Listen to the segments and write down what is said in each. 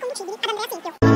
conducibili ad Andrea Berti.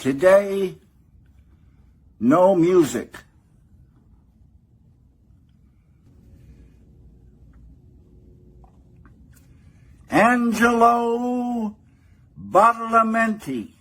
Today, no music. Angelo Badalamenti.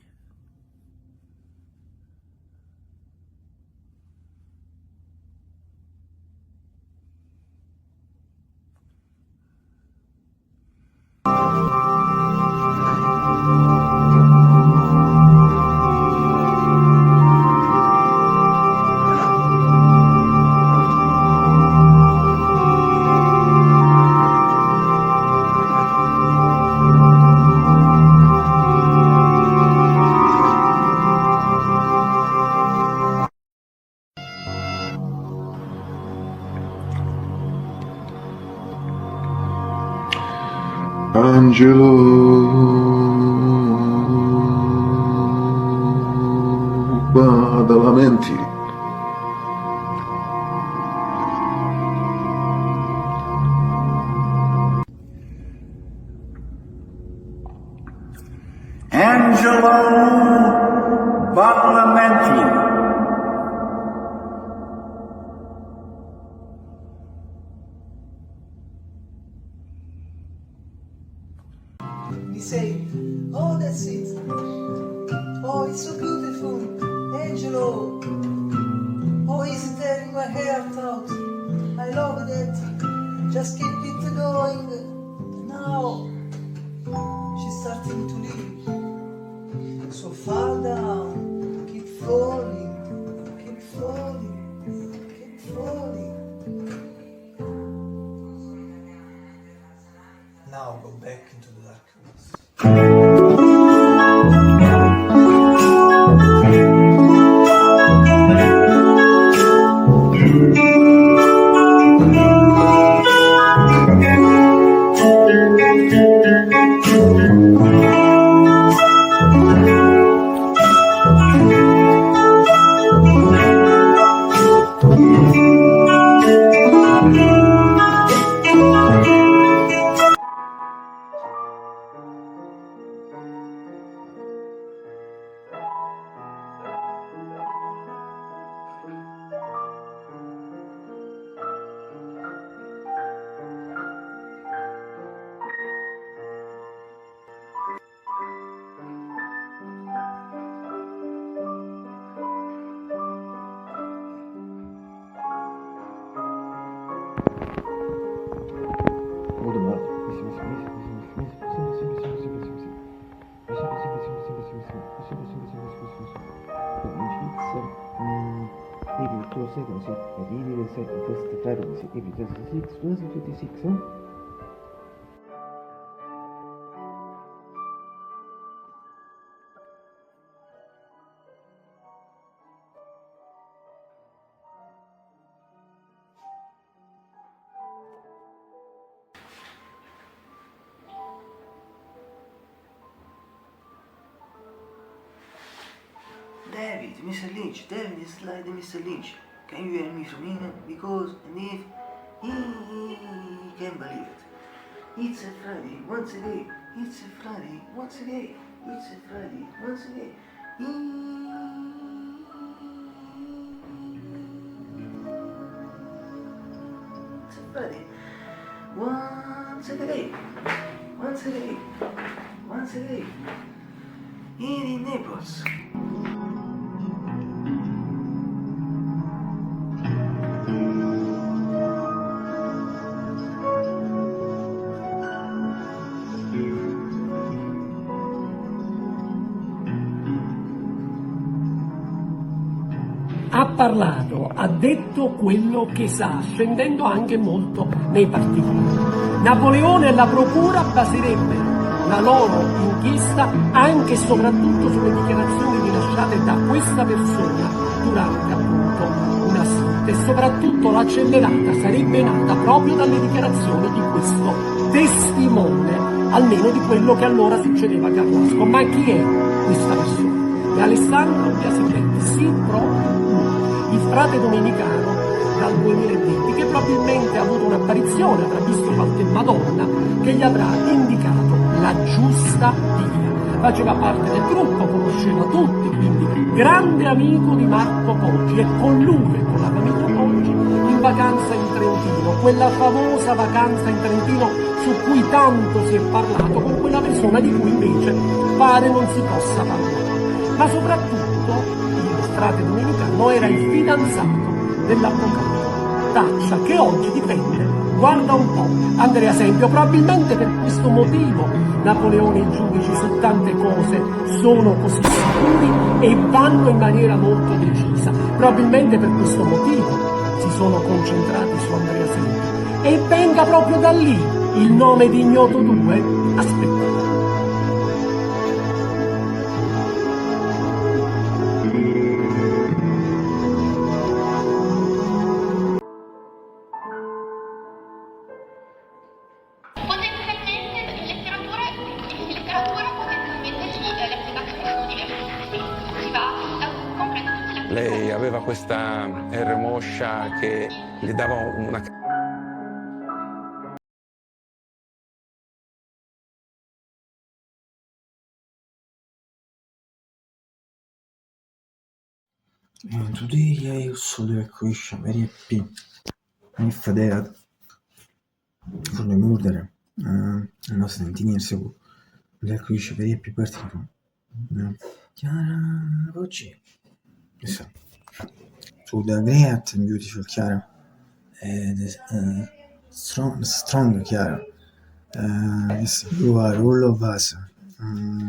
Angelo Badalamenti. Angelo Badalamenti. He said, oh, that's it. Oh, it's so beautiful. Angelo. Oh, he's tearing my heart out. I love that. Just keep it going. Now, she's starting to leave. So far down. Keep falling. Keep falling. Keep falling. Now go back into the dark rooms. said the first Friday was April 2026, huh? David, Mr. Lynch, David is like the Mr. Lynch. Can you hear me from here? Because and if he can't believe it. It's a Friday once again. It's a Friday once again. It's a Friday once again. It's a Friday once again. Once again. Once again. Here in Naples. Ha parlato, ha detto quello che sa, scendendo anche molto nei particolari. Napoleone e la procura baserebbero la loro inchiesta anche e soprattutto sulle dichiarazioni rilasciate da questa persona durante appunto una sintesi, e soprattutto l'accelerata sarebbe nata proprio dalle dichiarazioni di questo testimone, almeno di quello che allora succedeva a Garlasco. Ma chi è questa persona? È Alessandro Biasibetti, sì, proprio lui, il frate domenicano dal 2020, che probabilmente ha avuto un'apparizione, avrà visto qualche Madonna che gli avrà indicato la giusta via. Faceva parte del gruppo, conosceva tutti, quindi grande amico di Marco Poggi, e con lui e con la famiglia Poggi in vacanza in Trentino, quella famosa vacanza in Trentino su cui tanto si è parlato, con quella persona di cui invece pare non si possa parlare. Ma soprattutto il frate domenicano era il fidanzato dell'avvocato Taccia, che oggi dipende, guarda un po', Andrea Sempio. Probabilmente per questo motivo Napoleone e i giudici su tante cose sono così sicuri e vanno in maniera molto decisa. Probabilmente per questo motivo si sono concentrati su Andrea Sempio. E venga proprio da lì il nome di Ignoto 2? Aspettate. Lei aveva questa R moscia che gli dava una... Today I also do a question very happy if that for the murder almost 19 years ago. The question very happy birthday from Chiara Poggi. Yes. So the great and beautiful Chiara, strong Chiara. Yes, you are all of us,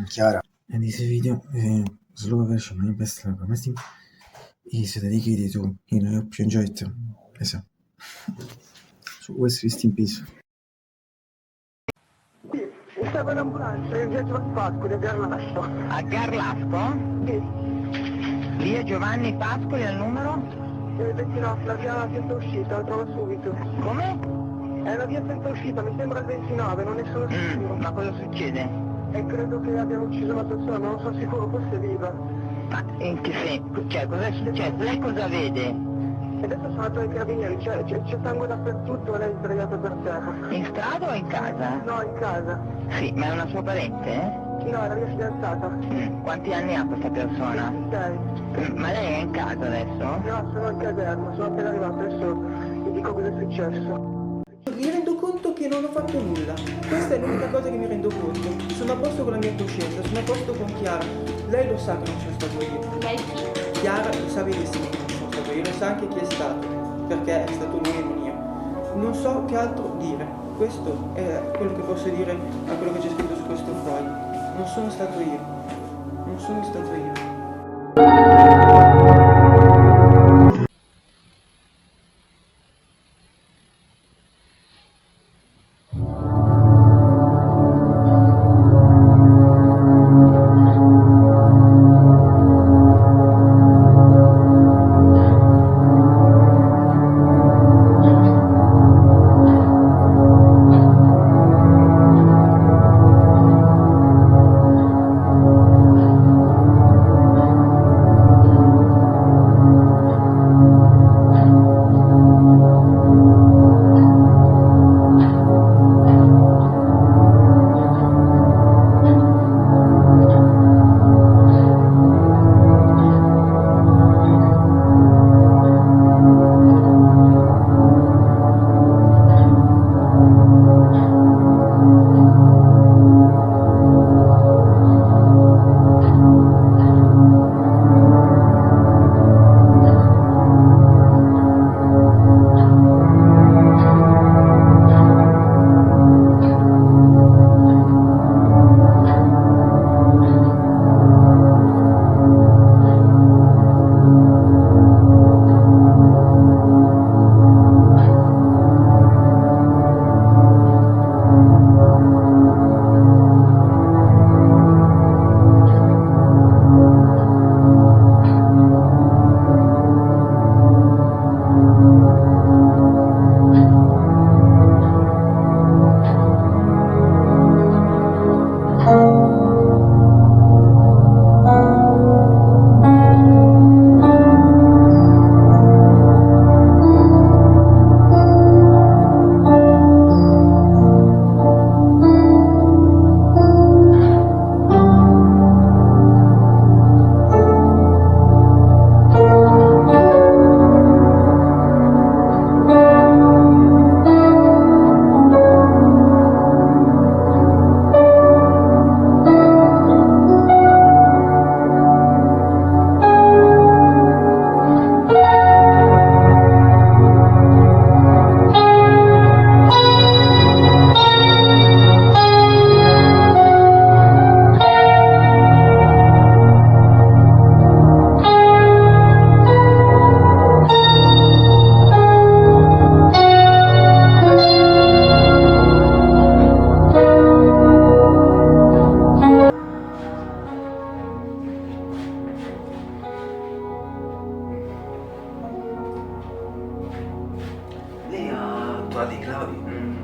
Chiara. And this video, slow version, my best luck, is dedicated to you. I hope you enjoy it. Yes. So let's rest in peace. Stavo in ambulanza e viaggio a Pasquale a Garlasco. A Garlasco? Sì. Via Giovanni Pasquale al numero? 29, la via senza uscita, la trovo subito. Come? È la via senza uscita, mi sembra il 29, non ne sono sicuro. Ma cosa succede? E credo che abbiamo ucciso una persona, non sono sicuro, forse è viva. Ma in che senso? Cioè, cosa è successo? Lei cosa vede? E adesso sono andato ai carabinieri, c'è sangue dappertutto e lei è sdraiata per terra. In strada o in casa? No, in casa. Sì, ma è una sua parente, eh? No, è la mia fidanzata. Quanti anni ha questa persona? 6. Ma lei è in casa adesso? No, sono in caserma, sono appena arrivato, adesso vi dico cosa è successo. Mi rendo conto che non ho fatto nulla, questa è l'unica cosa che mi rendo conto. Sono a posto con la mia coscienza, sono a posto con Chiara. Lei lo sa che non sono stato io. Lei chi? Chiara lo sa benissimo che non sono stato io, lo sa anche chi è stato, perché è stato lui e non io. Non so che altro dire, questo è quello che posso dire a quello che c'è scritto su questo foglio. Non sono stato io, non sono stato io.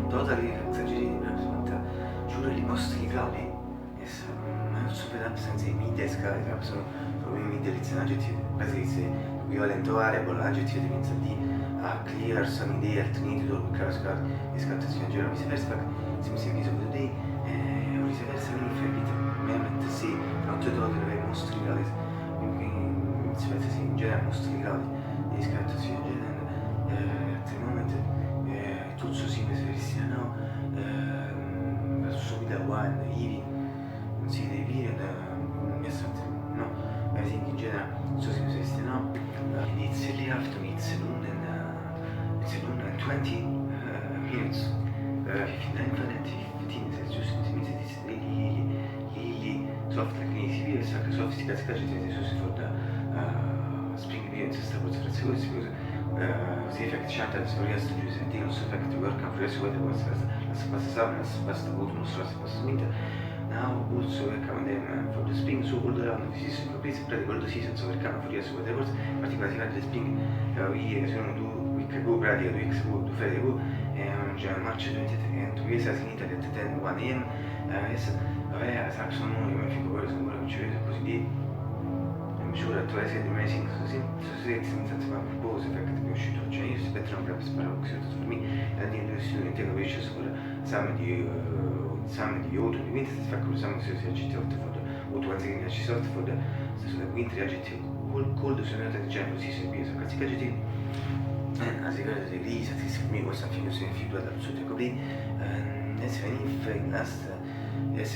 totally exaggerated representation surely mostly cloudy is also per absence in media sky sono proprio media lezione aggettivo basically equivalent variable adjective means di a clear sunny day alternative to Garlasco is scattazione generale viceversa si mi viso today o viceversa mi febit moment sì non tutto deve mostri cloudy in viceversa in genere mostri cloudy di scattazione generale at the moment tutto si Cristiano verso da one ivi non si deve dire no I think in general so si Cristiano inizially after it's noon and 20 minutes 59 minutes 15 c'est juste une minute really soft like si vede sacra sofisticata so si for the spring appearance sta cosa preziosa because the effect chanta is very astute and the also effect to work and rest weather was as basta avuto uno stress passamente now also come for the spring so all around the season complete practical the season so work for rest weather was particularly the spring we sono 2 week ago pratica 2 weeks ago 2 Friday ago già March 23 and 2 years in Italy at 10 1 am yes vabbè sono io mi fico quello sono quello che ci vede così di misura attuale sia di medicine society senza ma propose perché è uscito cioè io si mettono proprio sparare che per me e di università integra scuola esame di autunno di winter si fa con l'esame di aggettivo o tu anzi che ci sorte for the winter aggettivo cold sono andate di genere così si pensa che aggettivo a seconda di RIS for me was something that's influenced dal suo copy as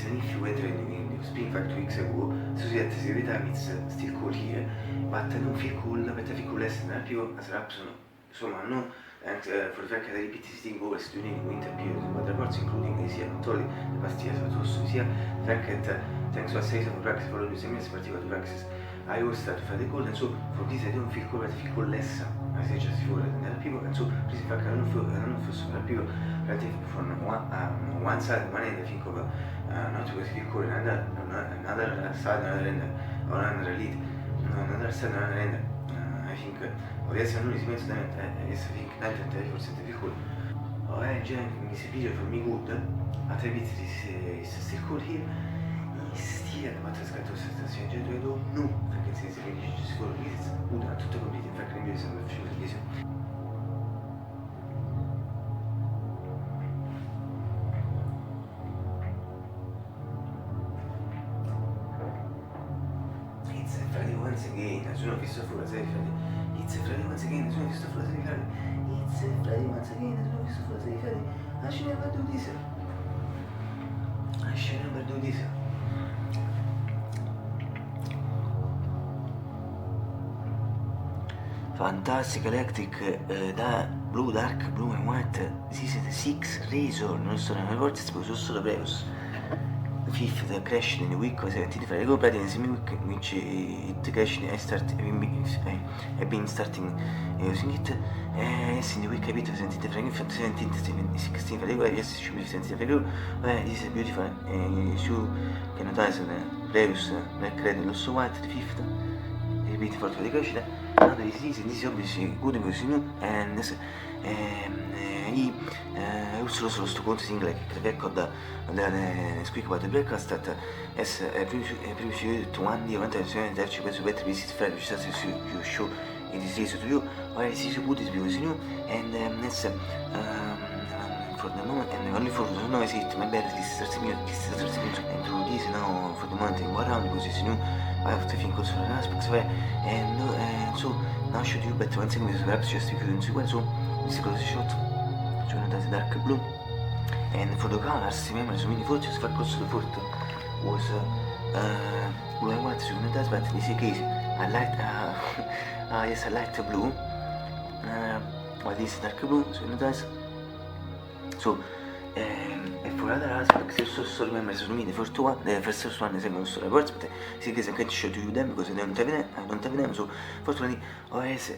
if you went in spring fact 2 weeks ago society segreta meets still cool here but I don't feel cool but I feel cool less than people as rap insomma no and for the fact that I repeat this thing always during winter period but reports including the sia not only the past years but also sia the fact that thanks to a series of practice for the same particular practices I always start to find the cold and so for this I don't feel cool but I feel cool less as I just feel than other people and so this fact I don't feel for people from one side one end I think of not because if you call another side, another end, or another lead, another side, another end, I think, o di essere l'unico mezzo da I think 90% difficult. O già mi si piglia for me good, a tre bit is still cool here, still, ma tre scatto stazione già due do, no, perché se mi dice ci fuori is good, a tutto completo, infatti in inglese non faccio l'inglese. Once again, nessuno fisso fuori la serie Friday. It's a Friday once again, nessuno fisso fuori la serie Friday. It's a Friday once again, nessuno fisso fuori la serie Friday. I should never do this. I should never do this. Fantastic Electric da Blue, Dark, Blue and White. This is the 6th razor, non sono nelle porte, sposo solo Preus. Fifth crashed in the week was 75 ago, but in the same week in which it crashed, I've been starting using it. Yes, in the week I beat 17th ago, yes, should be 75 ago. This is a beautiful shoe che notice Reus, black red and also white, the fifth. A beautiful for the crescita. Now there is this, and this is obviously good because you know, and this. Also sto conto singolo che record speak about the breakfast that as previously to one day when I said that you better visit friend which says you show it is easy to you or it is good is because you know and that's for the moment and only for the noise it my bed this 30 minutes and to this now for the moment in one round because you know I have to think also on aspects where and so now should you but once again perhaps just if you don't see well so this is close shot that's dark blue and for the colors remember so many photos for across the photo was blue and white so that's but in this case I like yes I like the blue but this is dark blue so that's so and for other aspects also remember so many the first one the second story reports but see guys I can't show you them because I don't have them so fortunately OS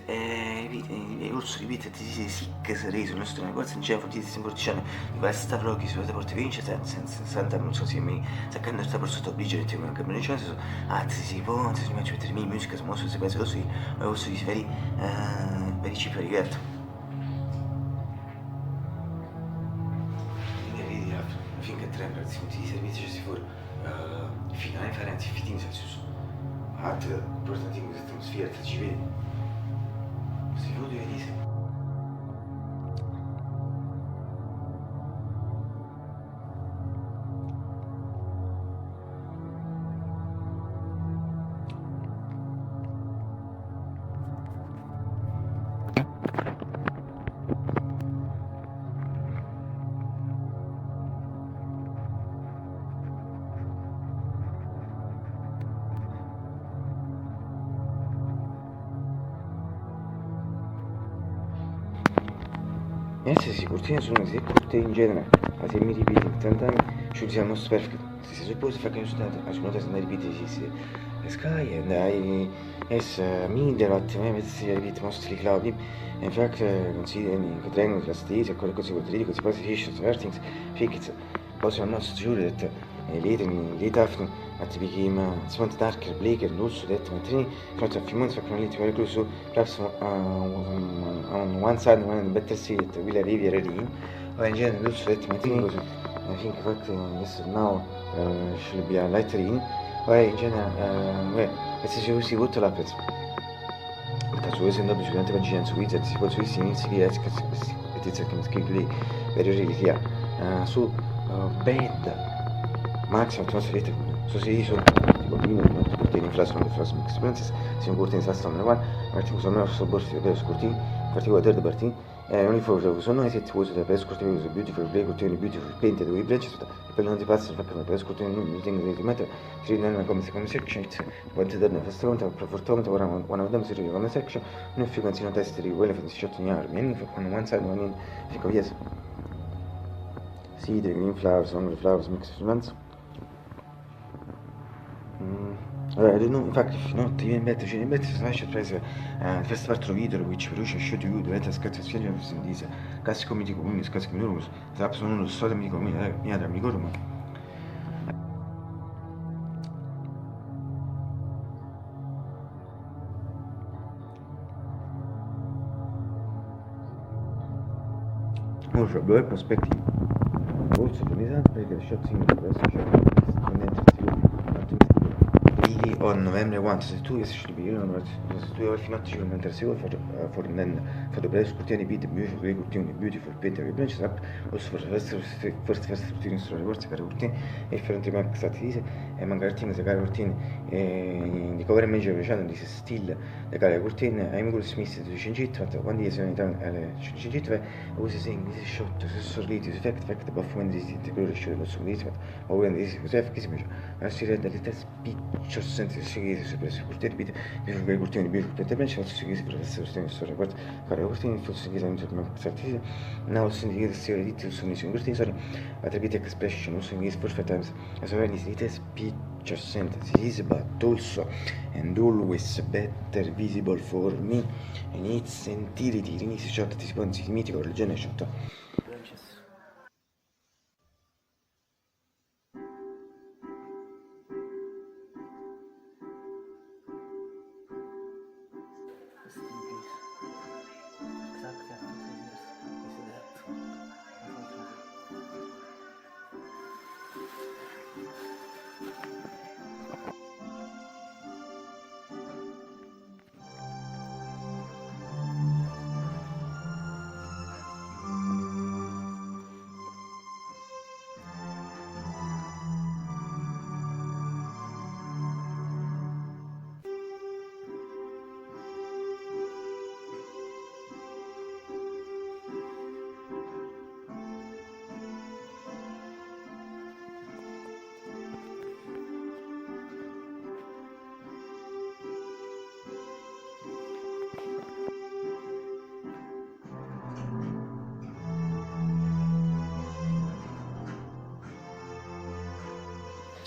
also repeat this is sick reason nostro reports in general for this importation di questa vlog sulla porta vince senza non so se mi saccando sta per sotto obligare che non capisco senso si può se mi mettere mi musica sono se penso così ma also is very cheap very good entrambi i servizi si fuori fino a differenza fitting Celsius altre importanti atmosfere ci vedi si vuole vedere si cortina sono si corte in genere, ma se mi ripeti 30 anni, ci siamo perfetto. Si suppone che la giornata se ne ripete si Sky and I as media relativamente si ripete mostly cloudy. In fact, considering the trend of the stage, a qualcosa vuol dire che si può riuscire a fare things, Pics, also I'm not sure that late afternoon it became somewhat darker, bleaker, and also that my training for a few months back really very close, so perhaps on one side one better see that will arrive in or in general also that my training was I think fact this now should be a lighter in or in general it's a si voto la pezzo perché su essendo bisogna pagina su Wizard si può su inizi di petizia che mi scrive lì per realtà su bad maximum trasferite so si sono tipo in flash on the flash experiences si un corte in sassa on the one articolo sono so borsi per scorti particolare third party only for the sono it was the best corte was a beautiful break with beautiful painted with branches per non ti passa il fatto che per scorti un meeting di mettere three nine come section quanto da fast conto per fortuna ora one of them si riva come section non fi continua test di quelle fanno shot in armi and on one side one in fico yes see the green flowers on the flowers mixed with infatti notte viene better ci mette se lascia prese questo altro video which produce shoot you dovete scattare sia si dice casi come dico come scassi come loro se sono lo stato amico mio da amico ma More blur perspective also for this perché shot in questo shot on November 1 se tu esci di se tu hai fino a 50 secondi for the press cortiani beat beautiful painter branch up also for the first routine story reports per routine e differenti mark stati e magari team se cara routine di cover major version di still the cara routine I'm going to smith to Shinjit but one day sono in alle Shinjit was saying this shot so sorriti effect buff when this the color show lo subito o when this effect che si measure ma si rende le test picture senza si per cortiani beat per cortiani per branch also si professor story report cara routine forse si chiama stati now si story di su mission cortiani sorry attribute expression also in perfect times as well as it is picture sentences but also and always better visible for me and its entirety inizio shot ti sponsi mitico del genere shot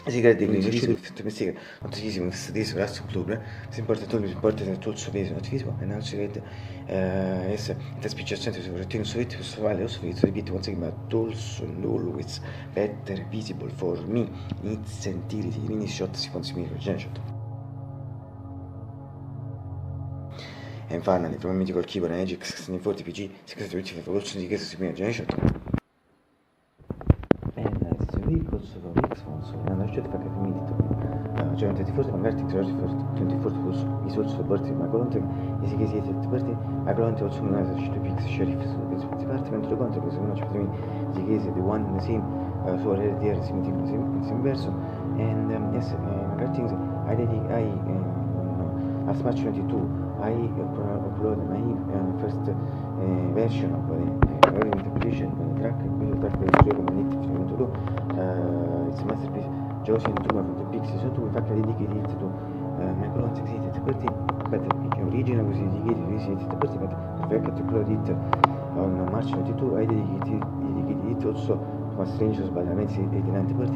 si crede che l'inizio di tutte queste attività stesse verso octobre si importa tutto il suo peso attivismo e non si crede essa in speciazione su routine sovietico vale o sovietico ripeto once again but also always better visible for me its entirety in shot si consumire genere shot and finally from a mythical keyboard and edge 64 PG 63 also di questo si prima genere shot and nice to be also for Pics also, and I should have immediately. During 24th and Vertex 24th was is also birthday my volunteer is he gets the birthday my volunteer also knows that the Pics sheriff department the contact was much for me he gets the one and the same so there is same version and yes other things I as much 22 I upload my first version of the early interpretation track it's a masterpiece Josie and Tuma from the Pics season 2 infatti dedicated to Michael Excited Berti but the original was dedicated to Berti but the fact to upload it on March 22 I dedicated it also to Silencio Badalamenti Intros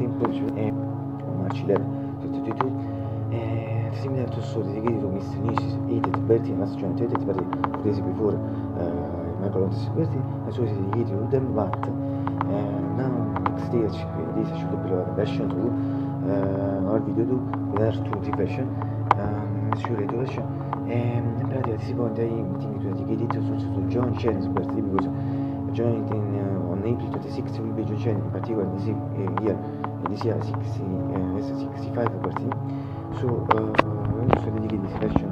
and on March 11 2022 similar to so dedicated to Mr. Niches 8 Berti and last joint 8 Berti 2 days before Michael Berti and so is dedicated to them but now next day this should upload version 2 or video 2 there are 2 version sure version in pratica si può dai meeting to dedicated to John Chen's birthday because joined on April 26th will be John Chen in particular this year 65 birthday so dedicated this version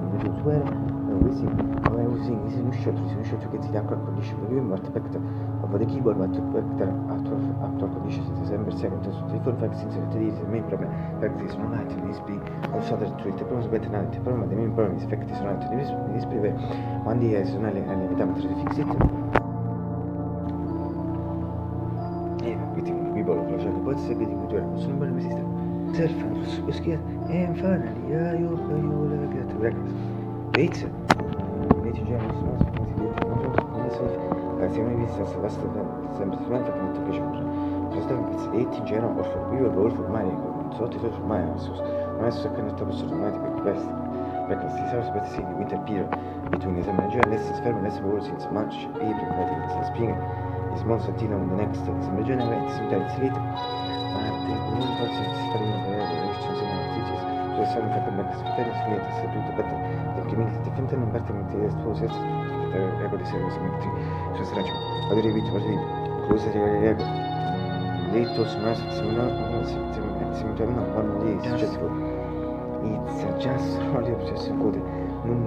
where we see this is no shot to get the actual condition we will artifact of the keyboard but to actual conditions December 2nd so the full fact since the main problem fact is not night in this be also the treat the problem better night the problem the main problem is fact is not in this preve one day is not alle metà metro di fix it quindi people lo cioè può essere che tu sono bello esiste self su schiena and finally you get to breakfast Pics invece già non sono se mai visto basta sempre strumento che metto che c'è questo 18 giorni or for we will for my sotto for my non è so che non sto personalmente per questo perché si sa aspetta sì di winter period between the summer and June less is fair less worse since March April but it's spring is months until on the next summer June and it's sometimes late but the one person is starting to have relations in our cities so some of the next very smooth so do the better the community different and better materials process regole serie cioè straccio vado rivito close regole detto semmai it's just only process code non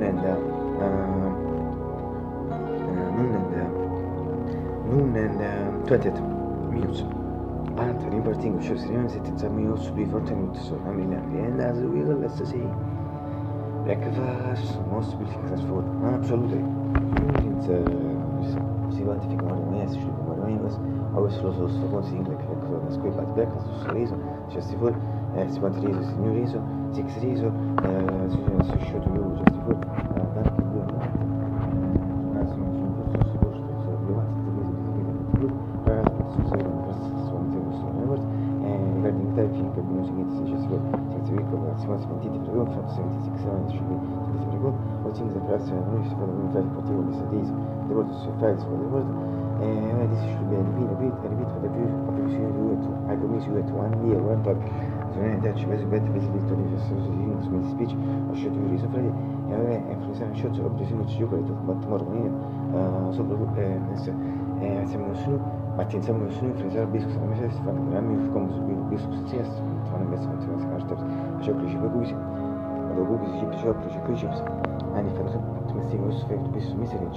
tweeted minutes but the important shows the university that me also be 40 minutes so I mean and as we will let's say breakfast most be successful absolutely si quantificano le messe ci sono le messe always lo sto consiglio che cosa square but breakfast sorriso just for si quantifica il signor riso six riso si show to you just for that che abbiamo seguito senza veicolo siamo sentiti per un fatto 76 anni per go watching the press and we should have been particularly studies the world of files for the world and this should be a repeat for the view of the you to I promise you at 1 year one talk so that she was a better visitor to the speech or should you reason for it and for some shots of the single sugar but tomorrow sopra siamo nessuno ma siamo nessuno fresare biscuits ma se fa un anno come subire biscuits sì fanno messa con carta ciò che ci fa così dopo che si ciò che ci anni fa tutto mi stiamo su fatto questo mi sereno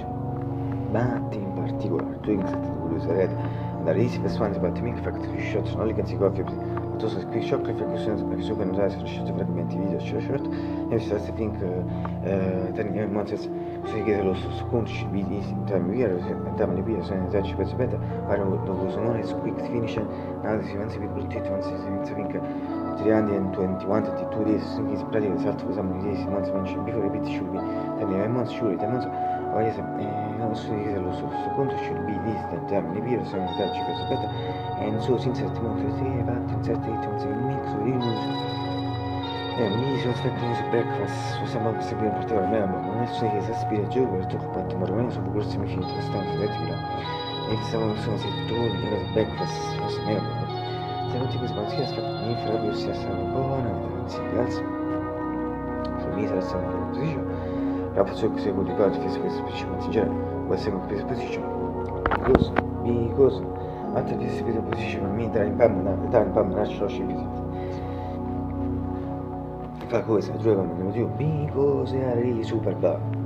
ma in particolare tu in questo volevo sapere da RIS of Cagliari but make factory shots non li can si coffee to so qui shock reflexions perché so che non sai se riuscite fragmenti video short e si sta think ten months se che lo secondo ci vedi in time via andiamo le via se ne già ci penso bene ora dopo sono is quick finish now si vanno per tutti once si think 3 anni and 21 22 days in his practice result for some days months mentioned before repeat should be then the months should the months or is no so che lo secondo should be this time le via se ne già ci penso bene and so since the month say about 30 mix or mi sono fatto su breakfast siamo a seguire in particolare non è che si aspira a gioco perché ho fatto marrone su corsi mi finito stanno vedete e siamo sono settori di breakfast non si meno se non ti questo si sta mi Fabio si sta buona si alza su mi sarà sempre in posizione la faccio che seguo di qua di questo specifico in genere vuoi seguire questa posizione because Altre più position mi dare in pamma, lascio scipiti. Fa cosa, gioca con il motivo, because are really super bad.